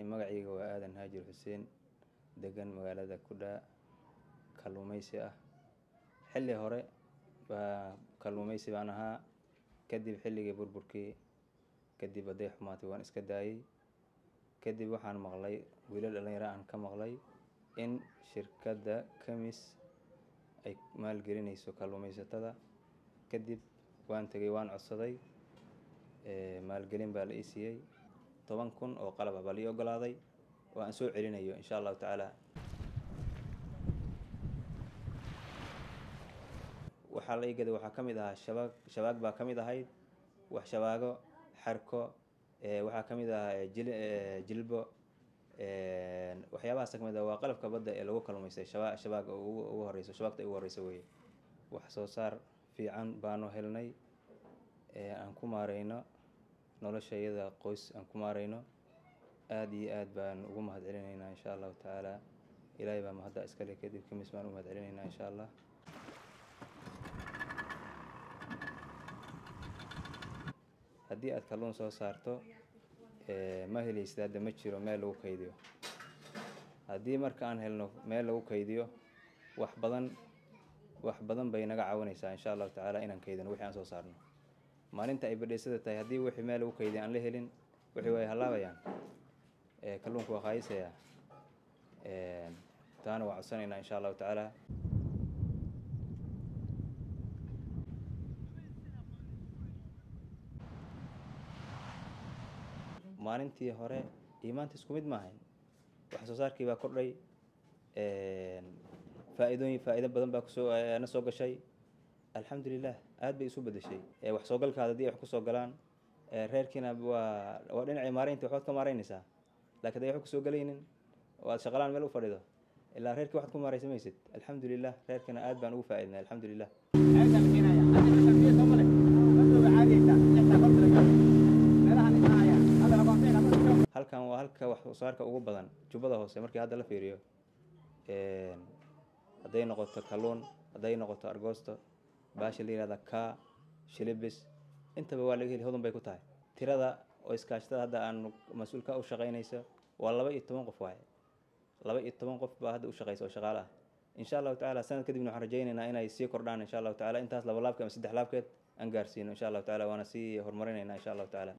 magacayga waa aadan haajir xuseen degan magaalada Kudha kalluumaysi ah xilli hore baa kalluumaysi baan ahaa kadib xilligii burburkii kadib aday xumaatay waan iska daayay kadib waxaan maqlay wiilal dhalinyaro aan ka maqlay in shirkadda Kamis ay maalgelinayso kalluumaysatada kadib waan tagay waan codsaday maalgelin baa la ii siiyay 10,000 oo qalab baa la ii ogolaaday waan soo celinayo insha Allah taala waxa la iigada waxa kamid ah shabaag baa kamid ahayd wax shabaago xarko waxa kamid ah jilbo waxyaabaha kamid ah waa qalabka badda ee lagu kalluumaystay shabaag ugu horeyso shabaagta ugu horeyso way wax soo saar fiican baanu helnay aan ku maareyno noloshayada qoys aan ku maareyno aad iyo aad baan ugu mahadcelinaynaa insha Allah taala ilaahay baa mahad iska leh kadib Kamis baan u mahadcelinaynaa insha Allah haddii aad kalluun soo saarto ma helaysid hadda ma jiro meel lagu kaydiyo haddii marka aan helno meel lagu kaydiyo wax badan bay naga caawinaysaa insha Allah taala inaan kaydino wixii aan soo saarno maalinta ay badheysada tahay haddii wixii meel lagu kaydiyo aan la helin wixii way halaabayaan kalluunku waa qaayisaya taana waa codsanaynaa insha Allah taala maalintii hore iimaanta isku mid ma ahayn wax soo saarkii baa kordhay faa'iido badan baa soo gashay alxamdulillah aad bay isu bedeshay wax soo galkaada hadii wax ku soo galaan reerkina waa dhinacii maareynta waxaad ka maareynaysaa laakiin ay wax ku soo galaynin oo aad shaqalaan meel u fadhido ilaa reerkii waxaad ku maareysamaysid alxamdulillah reerkina aad baan ugu faa'iidnay alxamdulillah halkan waa halka wax soo saarka ugu badan jubbada hoose markii hadda la fiiriyo haday noqoto kalluun haday noqoto argoosto baashi la yiraahdo ka shilibis intaba waa laga heli hodan bay ku tahay tirada oo iskaashtada hadda aan mas'uulka u shaqeynayso waa 12 qof waaye 12 qof baa hadda u shaqeyso oo shaqaale ah insha Allah taala sanad kadibna waxaan rajaynaynaa inay sii kordhaan insha Allah taala intaas laba laabka ama saddex laabkeed aan gaarsiino insha Allah taala waana sii horumarinaynaa insha Allah taala